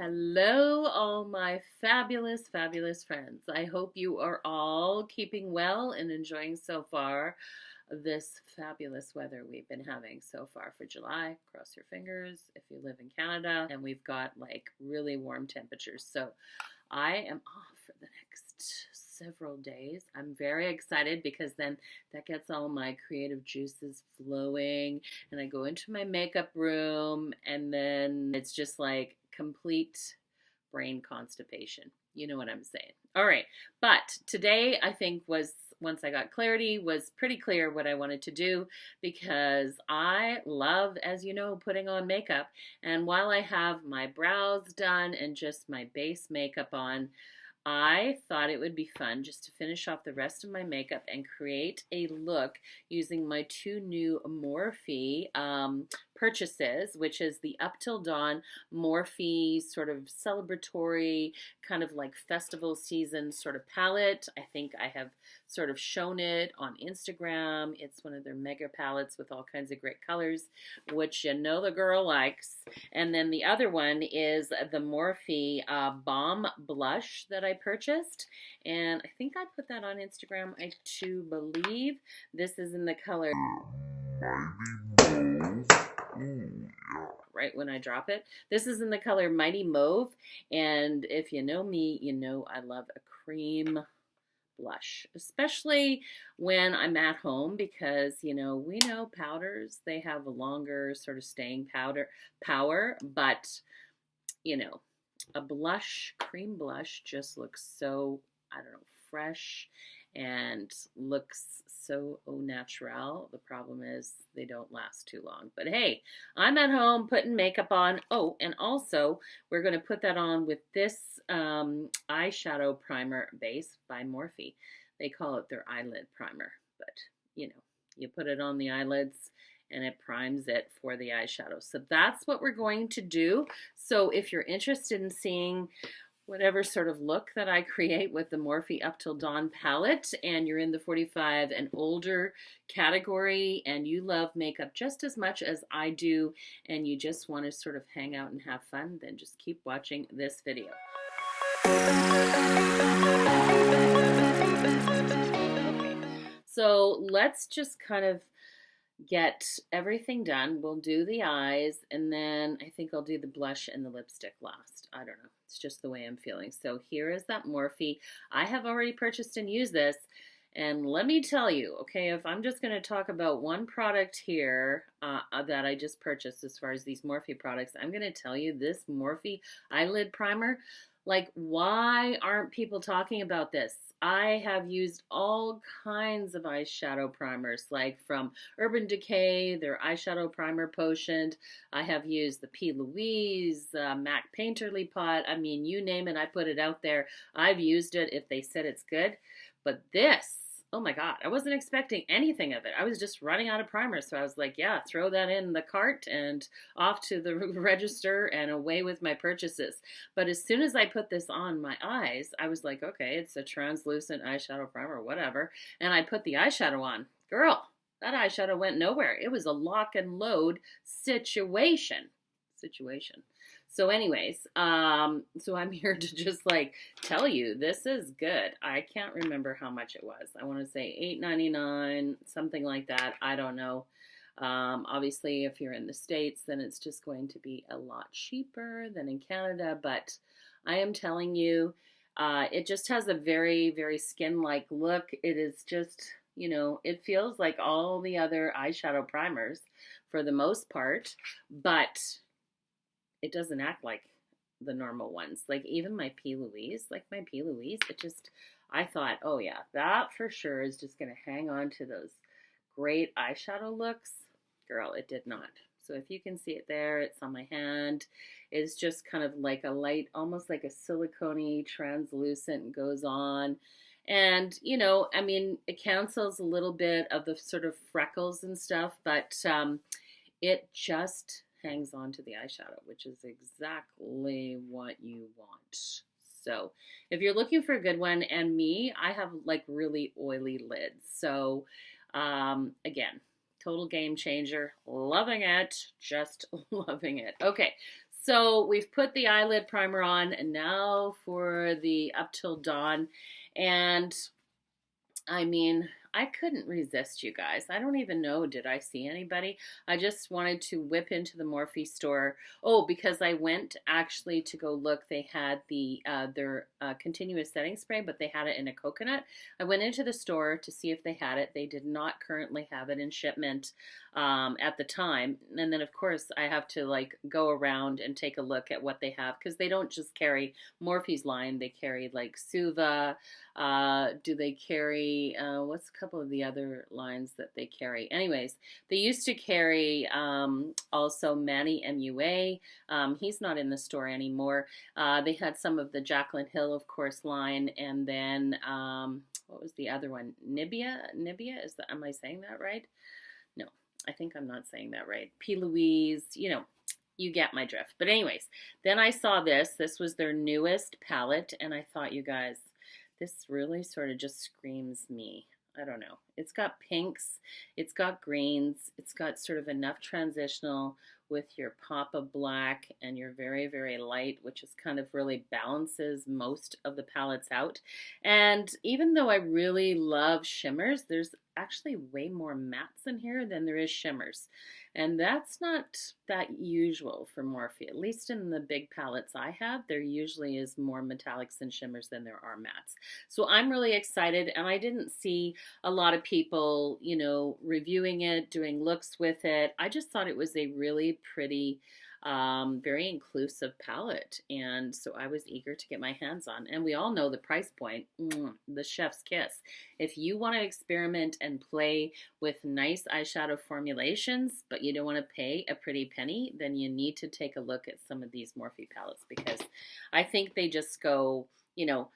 Hello, all my fabulous, fabulous friends. I hope you are all keeping well and enjoying so far this fabulous weather we've been having so far for July. Cross your fingers if you live in Canada, and we've got like really warm temperatures. So I am off for the next several days. I'm very excited because then that gets all my creative juices flowing, and I go into my makeup room, and then it's just like complete brain constipation. You know what I'm saying. All right. But today I think was, once I got clarity, was pretty clear what I wanted to do, because I love, as you know, putting on makeup. And while I have my brows done and just my base makeup on, I thought it would be fun just to finish off the rest of my makeup and create a look using my two new Morphe purchases, which is the Up Till Dawn Morphe sort of celebratory, kind of like festival season sort of palette. I think I have sort of shown it on Instagram. It's one of their mega palettes with all kinds of great colors, which you know the girl likes. And then the other one is the Morphe Balm blush that I purchased, and I think I put that on Instagram, I too believe. This is in the color right when I drop it. This is in the color Mighty Mauve, and if you know me, you know I love a cream blush, especially when I'm at home, because you know, we know powders, they have a longer sort of staying power, but you know, a blush, cream blush, just looks so, I don't know, fresh and looks so au naturel. The problem is they don't last too long. But hey, I'm at home putting makeup on. Oh, and also we're going to put that on with this eyeshadow primer base by Morphe. They call it their eyelid primer, but you know, you put it on the eyelids and it primes it for the eyeshadow. So that's what we're going to do. So if you're interested in seeing whatever sort of look that I create with the Morphe Up Till Dawn palette, and you're in the 45 and older category, and you love makeup just as much as I do, and you just want to sort of hang out and have fun, then just keep watching this video. Okay. So let's just kind of get everything done. We'll do the eyes, and then I think I'll do the blush and the lipstick last. I don't know. It's just the way I'm feeling. So here is that Morphe. I have already purchased and used this, and let me tell you, okay, if I'm just going to talk about one product here that I just purchased as far as these Morphe products, I'm going to tell you this Morphe eyelid primer. Like, why aren't people talking about this? I have used all kinds of eyeshadow primers, like from Urban Decay, their eyeshadow primer potion. I have used the P. Louise, MAC Painterly Pot. I mean, you name it, I put it out there. I've used it if they said it's good. But this, oh my God, I wasn't expecting anything of it. I was just running out of primer. So I was like, yeah, throw that in the cart and off to the register and away with my purchases. But as soon as I put this on my eyes, I was like, okay, it's a translucent eyeshadow primer, whatever. And I put the eyeshadow on. Girl, that eyeshadow went nowhere. It was a lock and load situation. So anyways, so I'm here to just like tell you this is good. I can't remember how much it was. I want to say $8.99, something like that. I don't know. Obviously, if you're in the States, then it's just going to be a lot cheaper than in Canada. But I am telling you, it just has a very, very skin-like look. It is just, you know, it feels like all the other eyeshadow primers for the most part, but it doesn't act like the normal ones. Like even my P. Louise, it just, I thought, oh yeah, that for sure is just going to hang on to those great eyeshadow looks. Girl, it did not. So if you can see it there, it's on my hand. It's just kind of like a light, almost like a silicone-y, translucent, goes on. And, you know, I mean, it cancels a little bit of the sort of freckles and stuff, but it just hangs on to the eyeshadow, which is exactly what you want. So if you're looking for a good one, and me, I have like really oily lids. So again, total game changer. Loving it. Just loving it. Okay. So we've put the eyelid primer on, and now for the Up Till Dawn. And I mean, I couldn't resist, you guys. I don't even know, did I see anybody? I just wanted to whip into the Morphe store. Oh, because I went actually to go look. They had their continuous setting spray, but they had it in a coconut. I went into the store to see if they had it. They did not currently have it in shipment at the time. And then, of course, I have to like go around and take a look at what they have, because they don't just carry Morphe's line. They carry like Suva. Do they carry, what's a couple of the other lines that they carry? Anyways, they used to carry also Manny MUA. He's not in the store anymore. They had some of the Jaclyn Hill, of course, line. And then, what was the other one? Nibia? Am I saying that right? No, I think I'm not saying that right. P. Louise, you know. You get my drift. But anyways, then I saw this. This was their newest palette. And I thought, you guys, this really sort of just screams me. I don't know. It's got pinks, it's got greens, it's got sort of enough transitional with your pop of black and your very, very light, which is kind of really balances most of the palettes out. And even though I really love shimmers, there's actually way more mattes in here than there is shimmers. And that's not that usual for Morphe. At least in the big palettes I have, there usually is more metallics and shimmers than there are mattes. So I'm really excited, and I didn't see a lot of people, you know, reviewing it, doing looks with it. I just thought it was a really pretty, very inclusive palette, and so I was eager to get my hands on. And we all know the price point, the chef's kiss. If you want to experiment and play with nice eyeshadow formulations, but you don't want to pay a pretty penny, then you need to take a look at some of these Morphe palettes, because I think they just go, you know,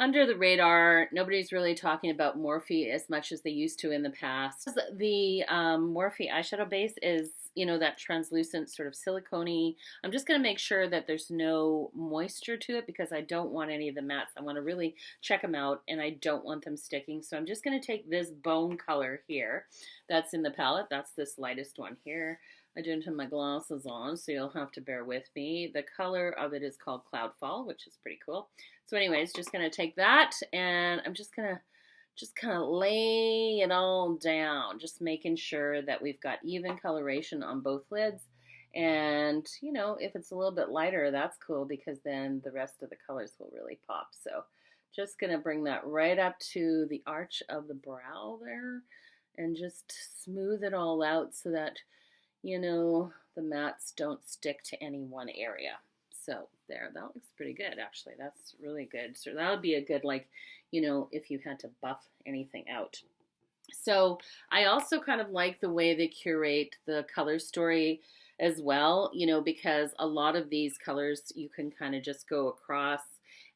under the radar. Nobody's really talking about Morphe as much as they used to in the past. The Morphe eyeshadow base is, you know, that translucent sort of silicone-y. I'm just going to make sure that there's no moisture to it, because I don't want any of the mattes. I want to really check them out, and I don't want them sticking. So I'm just going to take this bone color here that's in the palette. That's this lightest one here. I didn't have my glasses on, so you'll have to bear with me. The color of it is called Cloudfall, which is pretty cool. So anyways, just going to take that, and I'm just going to kind of lay it all down, just making sure that we've got even coloration on both lids. And, you know, if it's a little bit lighter, that's cool, because then the rest of the colors will really pop. So just going to bring that right up to the arch of the brow there, and just smooth it all out so that, you know, the mattes don't stick to any one area. So there, that looks pretty good, actually. That's really good. So that would be a good, like, you know, if you had to buff anything out. So I also kind of like the way they curate the color story as well, you know, because a lot of these colors you can kind of just go across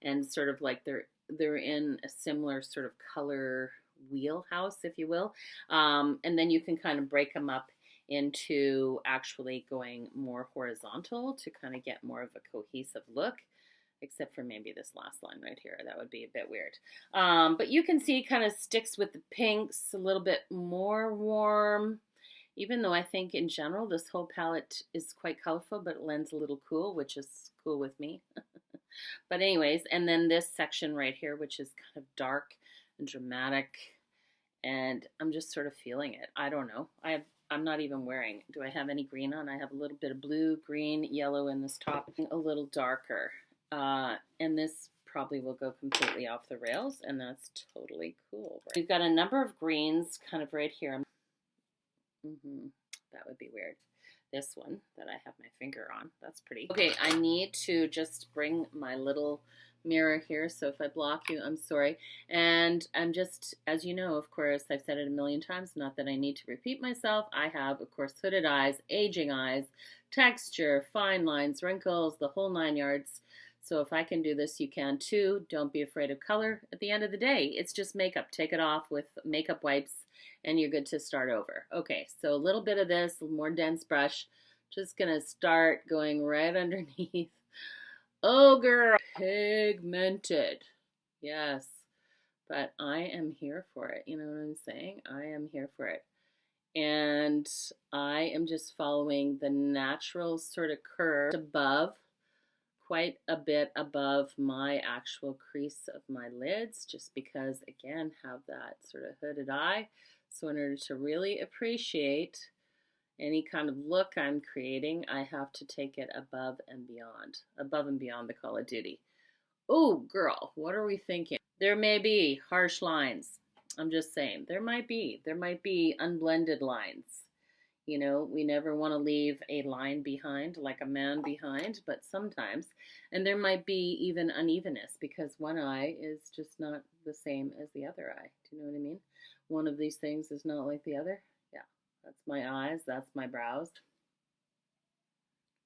and sort of like they're in a similar sort of color wheelhouse, if you will. And then you can kind of break them up into actually going more horizontal to kind of get more of a cohesive look, except for maybe this last line right here. That would be a bit weird. But you can see it kind of sticks with the pinks, a little bit more warm, even though I think in general this whole palette is quite colorful, but it lends a little cool, which is cool with me. But anyways, and then this section right here, which is kind of dark and dramatic, and I'm just sort of feeling it. I don't know. I'm not even wearing, do I have any green on? I have a little bit of blue, green, yellow in this top, a little darker. And this probably will go completely off the rails, and that's totally cool. We've got a number of greens kind of right here. That would be weird. This one that I have my finger on, that's pretty. Okay, I need to just bring my little mirror here, so if I block you, I'm sorry. And I'm just, as you know, of course, I've said it a million times, not that I need to repeat myself, I have, of course, hooded eyes, aging eyes, texture, fine lines, wrinkles, the whole 9 yards. So if I can do this, you can too. Don't be afraid of color. At the end of the day, it's just makeup. Take it off with makeup wipes, and you're good to start over. Okay, so a little bit of this, a more dense brush. Just gonna start going right underneath. Oh, girl, pigmented. Yes, but I am here for it. You know what I'm saying? I am here for it. And I am just following the natural sort of curve above, quite a bit above my actual crease of my lids, just because, again, have that sort of hooded eye. So in order to really appreciate any kind of look I'm creating, I have to take it above and beyond the Call of Duty. Oh, girl, what are we thinking? There may be harsh lines. I'm just saying, there might be unblended lines. You know, we never want to leave a line behind, like a man behind, but sometimes. And there might be even unevenness because one eye is just not the same as the other eye. Do you know what I mean? One of these things is not like the other. Yeah, that's my eyes, that's my brows.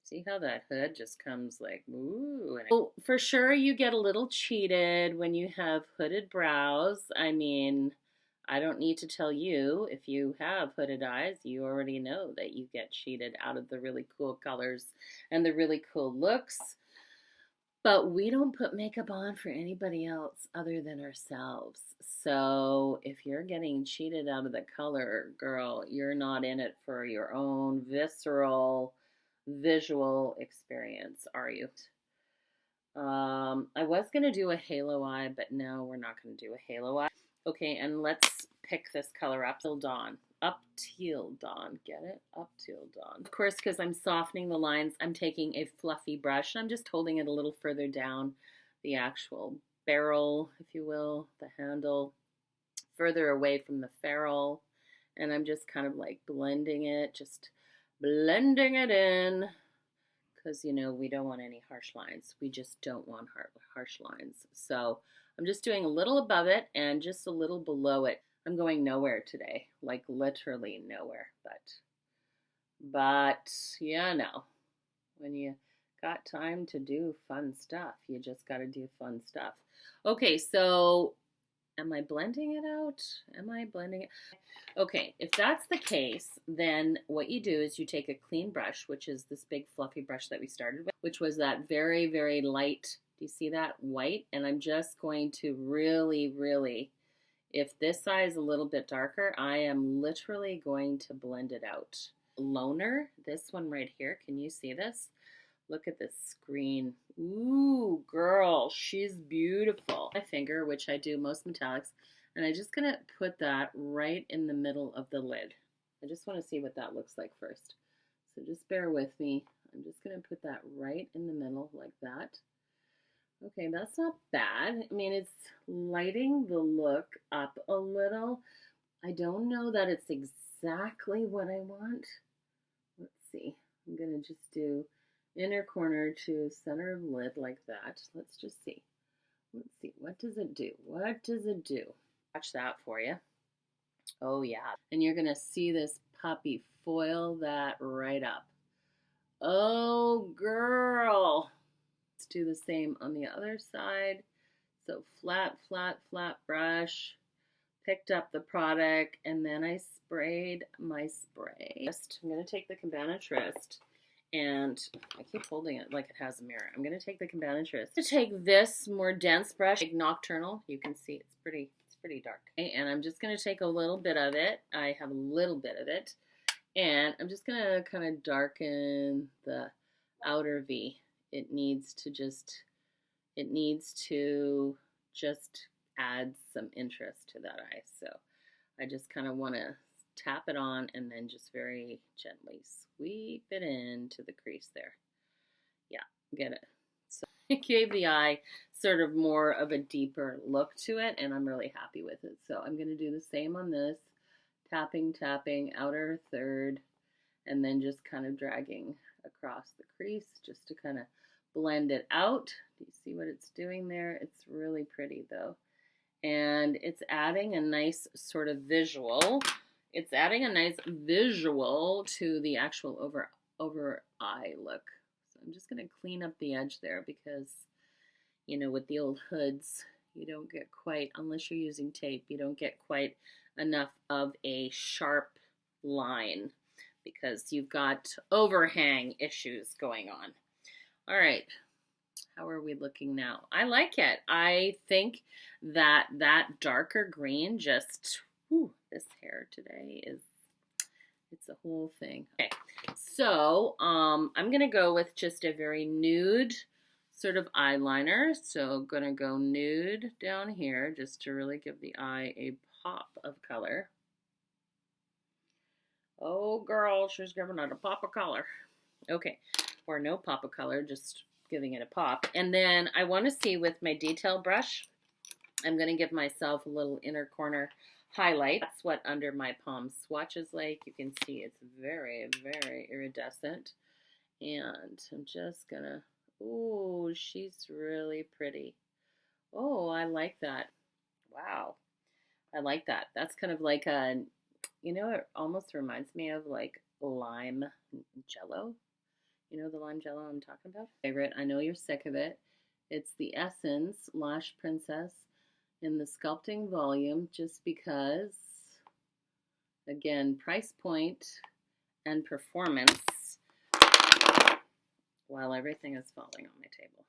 See how that hood just comes like, ooh. Oh, for sure you get a little cheated when you have hooded brows. I mean, I don't need to tell you, if you have hooded eyes, you already know that you get cheated out of the really cool colors and the really cool looks. But we don't put makeup on for anybody else other than ourselves. So if you're getting cheated out of the color, girl, you're not in it for your own visceral visual experience, are you? I was going to do a halo eye, but no, we're not going to do a halo eye. Okay, and let's pick this color up till dawn. Up till dawn. Get it? Up till dawn. Of course, because I'm softening the lines, I'm taking a fluffy brush. I'm just holding it a little further down the actual barrel, if you will, the handle, further away from the ferrule. And I'm just kind of like blending it, just blending it in. Because, you know, we don't want any harsh lines. We just don't want harsh lines. So I'm just doing a little above it and just a little below it. I'm going nowhere today, like literally nowhere. But yeah, no. When you got time to do fun stuff, you just got to do fun stuff. Okay, so am I blending it out? Am I blending it? Okay, if that's the case, then what you do is you take a clean brush, which is this big fluffy brush that we started with, which was that very, very light, do you see that? White. And I'm just going to really, really, if this side is a little bit darker, I am literally going to blend it out. Loner, this one right here, can you see this? Look at this screen. Ooh, girl, she's beautiful. My finger, which I do most metallics, and I'm just going to put that right in the middle of the lid. I just want to see what that looks like first. So just bear with me. I'm just going to put that right in the middle like that. Okay, that's not bad. I mean, it's lighting the look up a little. I don't know that it's exactly what I want. Let's see. I'm going to just do inner corner to center of lid like that. Let's just see. Let's see. What does it do? What does it do? Watch that for you. Oh, yeah. And you're going to see this puppy foil that right up. Oh, girl. Let's do the same on the other side. So flat, flat, flat brush. Picked up the product, and then I sprayed my spray. I'm going to take the Cabana Trist, and I keep holding it like it has a mirror. I'm going to take the Cabana Trist. To take this more dense brush, like Nocturnal. You can see it's pretty dark. Okay, and I'm just going to take a little bit of it. I have a little bit of it, and I'm just going to kind of darken the outer V. It needs to just add some interest to that eye. So I just kind of want to tap it on and then just very gently sweep it into the crease there. Yeah, get it. So it gave the eye sort of more of a deeper look to it, and I'm really happy with it. So I'm going to do the same on this, tapping, outer third, and then just kind of dragging across the crease just to kind of blend it out. Do you see what it's doing there? It's really pretty though. And it's adding a nice sort of visual. It's adding a nice visual to the actual over eye look. So I'm just going to clean up the edge there because, you know, with the old hoods, you don't get quite, unless you're using tape, you don't get quite enough of a sharp line because you've got overhang issues going on. All right. How are we looking now? I like it. I think that darker green just, whew, this hair today is It's a whole thing. Okay, so I'm gonna go with just a very nude sort of eyeliner. So gonna go nude down here just to really give the eye a pop of color. Oh girl, she's giving it a pop of color. Okay, or no pop of color, just giving it a pop. And then I want to see with my detail brush, I'm going to give myself a little inner corner highlight. That's what under my palm swatch is like. You can see it's very, very iridescent. And I'm just going to, ooh, she's really pretty. Oh, I like that. Wow. I like that. That's kind of like a, you know, it almost reminds me of like lime jello. You know the lime jello I'm talking about? Favorite. I know you're sick of it. It's the Essence Lash Princess in the Sculpting volume, just because, again, price point and performance while everything is falling on my table.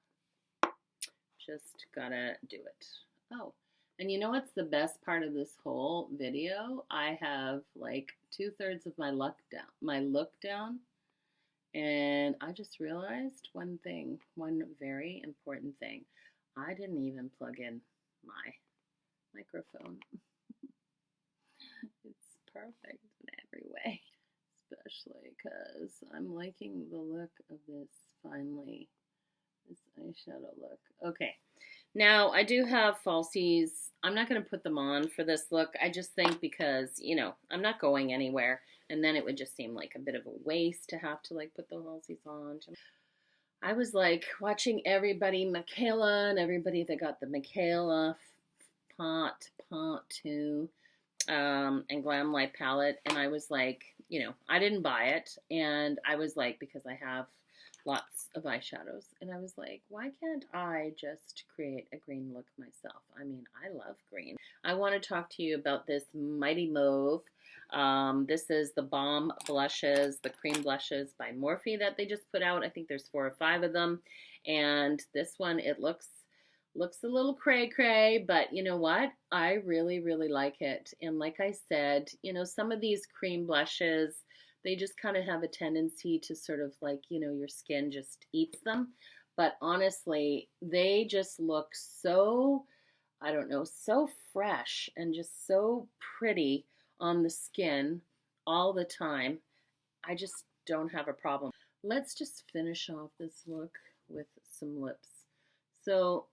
Just gotta do it. Oh, and you know what's the best part of this whole video? I have like 2/3 of my look down. And I just realized one thing, one very important thing. I didn't even plug in my microphone. It's perfect in every way, especially because I'm liking the look of this finally, this eyeshadow look. Okay, now I do have falsies. I'm not going to put them on for this look. I just think because, you know, I'm not going anywhere. And then it would just seem like a bit of a waste to have to like put the falsies on. I was like watching everybody, Michaela and everybody that got the Michaela Pot 2 and Glam Light palette. And I was like, you know, I didn't buy it. And I was like, because I have lots of eyeshadows. And I was like, why can't I just create a green look myself? I mean, I love green. I want to talk to you about this Mighty Mauve. This is the Balm blushes, the cream blushes by Morphe that they just put out. I think there's 4 or 5 of them. And this one, it looks a little cray-cray, but you know what? I really, really like it. And like I said, you know, some of these cream blushes, they just kind of have a tendency to sort of like, you know, your skin just eats them. But honestly, they just look so, I don't know, so fresh and just so pretty on the skin all the time. I just don't have a problem. Let's just finish off this look with some lips. So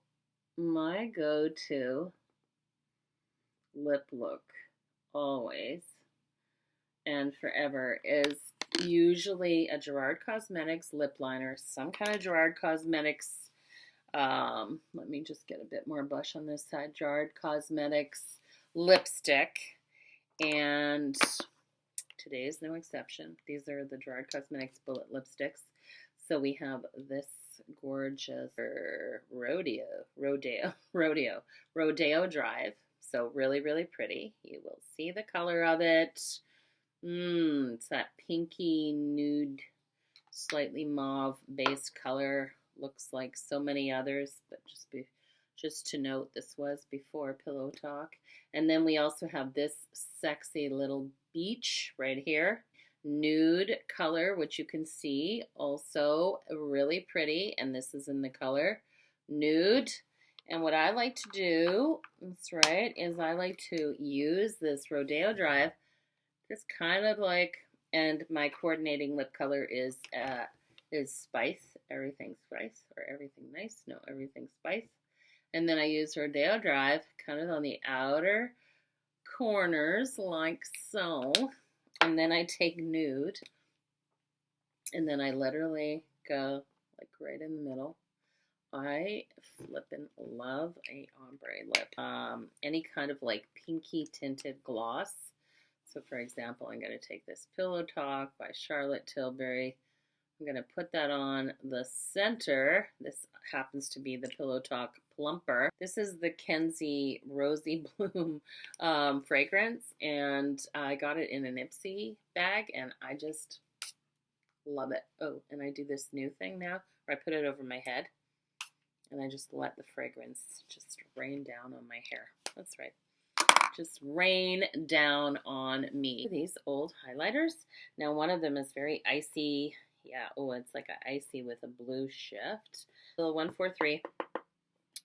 my go-to lip look always and forever is usually a Gerard Cosmetics lip liner, some kind of Gerard Cosmetics. Let me just get a bit more blush on this side. Gerard Cosmetics lipstick. And today is no exception. These are the Gerard Cosmetics Bullet Lipsticks. So we have this gorgeous Rodeo Drive. So really, really pretty. You will see the color of it. It's that pinky nude, slightly mauve base color. Looks like so many others, but just to note, this was before Pillow Talk. And then we also have this sexy little beach right here. Nude color, which you can see, also really pretty. And this is in the color Nude. And what I like to do, that's right, is I like to use this Rodeo Drive. Just kind of like, and my coordinating lip color is Spice. Everything Spice, or everything nice. No, everything Spice. And then I use Rodeo Drive kind of on the outer corners like so. And then I take Nude. And then I literally go like right in the middle. I flippin' love a ombre lip. Any kind of like pinky tinted gloss. So for example, I'm going to take this Pillow Talk by Charlotte Tilbury. I'm going to put that on the center. This happens to be the Pillow Talk Plumper. This is the Kenzie Rosy Bloom fragrance, and I got it in an Ipsy bag, and I just love it. Oh, and I do this new thing now where I put it over my head, and I just let the fragrance just rain down on my hair. That's right. just rain down on me. These old highlighters. Now one of them is very icy. Yeah, oh, it's like an icy with a blue shift. So 143.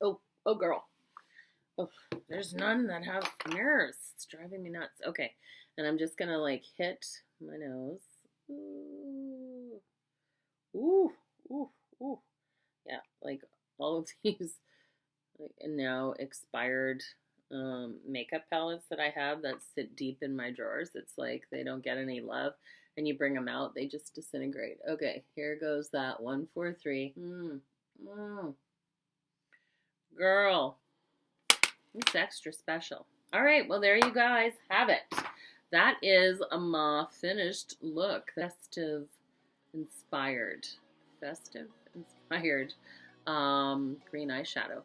Oh, oh girl. Oh, there's none that have mirrors. It's driving me nuts. Okay, and I'm just gonna like hit my nose. Ooh, ooh, ooh, ooh. Yeah, like all of these now expired makeup palettes that I have that sit deep in my drawers. It's like they don't get any love, and you bring them out, they just disintegrate. Okay, here goes that 143. Girl, it's extra special. All right, well, there you guys have it. That is my finished look. Festive inspired green eyeshadow.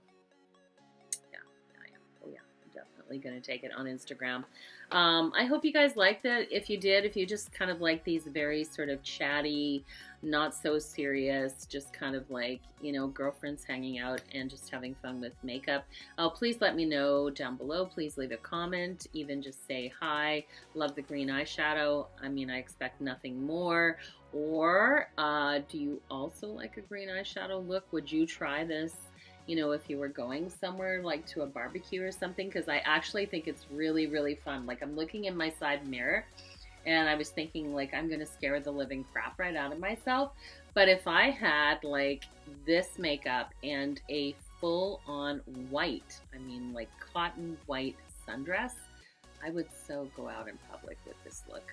Going to take it on Instagram. I hope you guys liked it. If you did, if you just kind of like these very sort of chatty, not so serious, just kind of like, you know, girlfriends hanging out and just having fun with makeup, please let me know down below. Please leave a comment, even just say hi. Love the green eyeshadow. I mean, I expect nothing more. Or do you also like a green eyeshadow look? Would you try this, you know, if you were going somewhere like to a barbecue or something? Because I actually think it's really, really fun. Like, I'm looking in my side mirror and I was thinking, like, I'm gonna scare the living crap right out of myself. But if I had like this makeup and a full-on white, I mean like cotton white sundress, I would so go out in public with this look.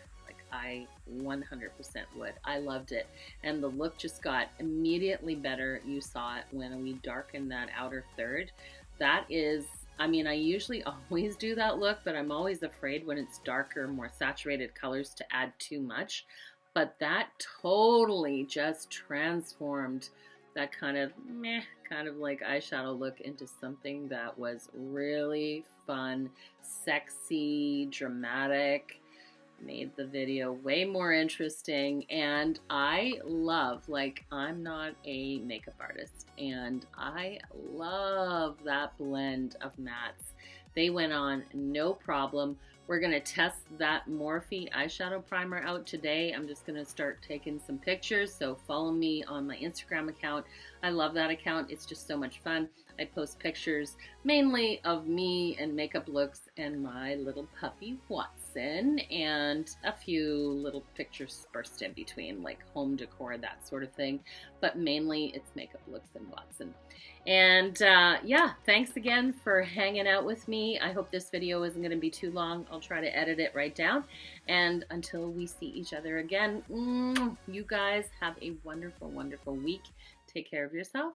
I 100% would. I loved it. And the look just got immediately better. You saw it when we darkened that outer third. That is, I mean, I usually always do that look, but I'm always afraid when it's darker, more saturated colors to add too much. But that totally just transformed that kind of meh, kind of like eyeshadow look into something that was really fun, sexy, dramatic. Made the video way more interesting, and I love, like, I'm not a makeup artist, and I love that blend of mattes. They went on no problem. We're gonna test that Morphe eyeshadow primer out today. I'm just gonna start taking some pictures, so follow me on my Instagram account. I love that account. It's just so much fun. I post pictures mainly of me and makeup looks and my little puppy Watson, and a few little pictures dispersed in between, like home decor, that sort of thing. But mainly it's makeup looks and Watson. And yeah, thanks again for hanging out with me. I hope this video isn't going to be too long. I'll try to edit it right down. And until we see each other again, you guys have a wonderful, wonderful week. Take care of yourself,